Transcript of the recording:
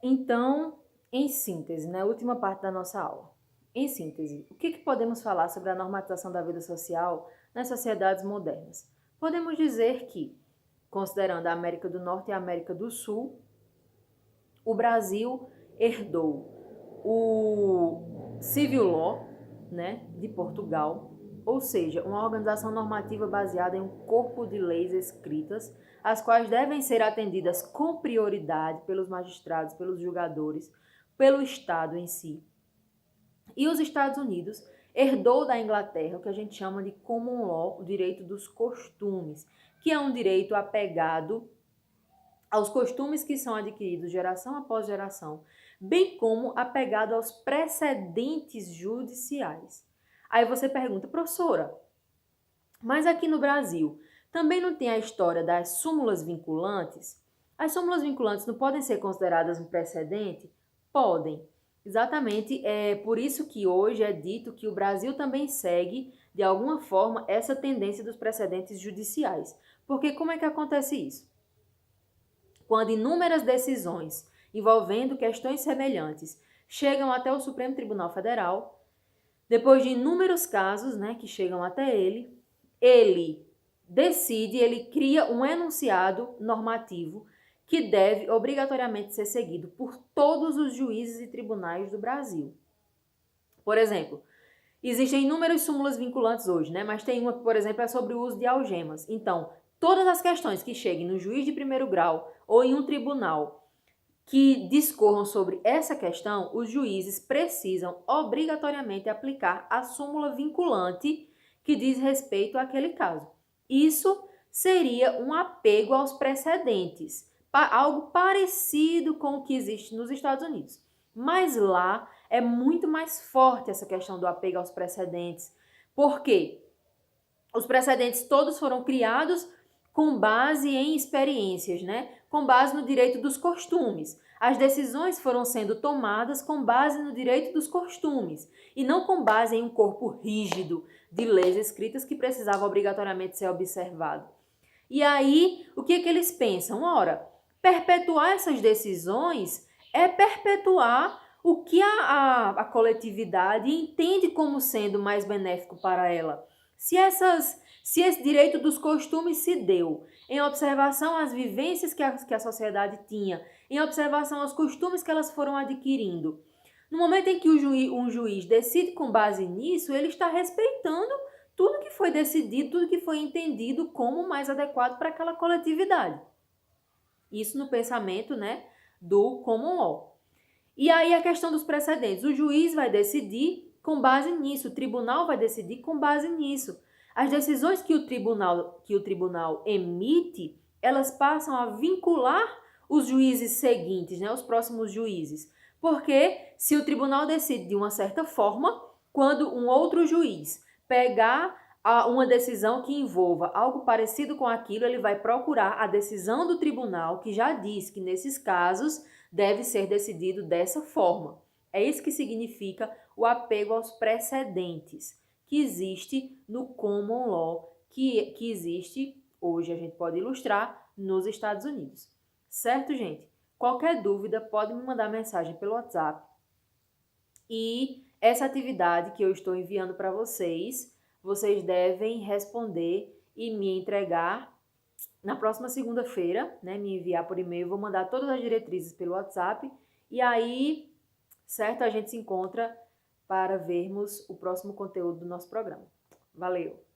Então, em síntese, na última parte da nossa aula, em síntese, o que podemos falar sobre a normatização da vida social nas sociedades modernas? Podemos dizer que, considerando a América do Norte e a América do Sul, o Brasil herdou o Civil Law, né, de Portugal, ou seja, uma organização normativa baseada em um corpo de leis escritas, as quais devem ser atendidas com prioridade pelos magistrados, pelos julgadores, pelo Estado em si. E os Estados Unidos herdou da Inglaterra o que a gente chama de Common Law, o direito dos costumes, que é um direito apegado aos costumes que são adquiridos geração após geração, bem como apegado aos precedentes judiciais. Aí você pergunta, professora, mas aqui no Brasil também não tem a história das súmulas vinculantes? As súmulas vinculantes não podem ser consideradas um precedente? Podem. Exatamente, é por isso que hoje é dito que o Brasil também segue, de alguma forma, essa tendência dos precedentes judiciais. Porque como é que acontece isso? Quando inúmeras decisões envolvendo questões semelhantes chegam até o Supremo Tribunal Federal, depois de inúmeros casos, né, que chegam até ele decide, ele cria um enunciado normativo que deve obrigatoriamente ser seguido por todos os juízes e tribunais do Brasil. Por exemplo, existem inúmeras súmulas vinculantes hoje, né? Mas tem uma que, por exemplo, é sobre o uso de algemas. Então, todas as questões que cheguem no juiz de primeiro grau ou em um tribunal que discorram sobre essa questão, os juízes precisam obrigatoriamente aplicar a súmula vinculante que diz respeito àquele caso. Isso seria um apego aos precedentes, algo parecido com o que existe nos Estados Unidos. Mas lá é muito mais forte essa questão do apego aos precedentes. Por quê? Os precedentes todos foram criados com base em experiências, né? Com base no direito dos costumes. As decisões foram sendo tomadas com base no direito dos costumes e não com base em um corpo rígido de leis escritas que precisava obrigatoriamente ser observado. E aí, o que eles pensam? Ora, perpetuar essas decisões é perpetuar o que a coletividade entende como sendo mais benéfico para ela. Se esse direito dos costumes se deu em observação às vivências que a sociedade tinha, em observação aos costumes que elas foram adquirindo, no momento em que um juiz decide com base nisso, ele está respeitando tudo que foi decidido, tudo que foi entendido como mais adequado para aquela coletividade. Isso no pensamento, né, do common law. E aí a questão dos precedentes. O juiz vai decidir com base nisso, o tribunal vai decidir com base nisso. As decisões que o tribunal emite, elas passam a vincular os juízes seguintes, né, os próximos juízes. Porque se o tribunal decide de uma certa forma, quando um outro juiz pegar uma decisão que envolva algo parecido com aquilo, ele vai procurar a decisão do tribunal, que já diz que nesses casos deve ser decidido dessa forma. É isso que significa o apego aos precedentes, que existe no common law, que existe, hoje a gente pode ilustrar, nos Estados Unidos. Certo, gente? Qualquer dúvida, pode me mandar mensagem pelo WhatsApp. E essa atividade que eu estou enviando para vocês, vocês devem responder e me entregar na próxima segunda-feira, né? Me enviar por e-mail, vou mandar todas as diretrizes pelo WhatsApp. E aí, certo? A gente se encontra para vermos o próximo conteúdo do nosso programa. Valeu!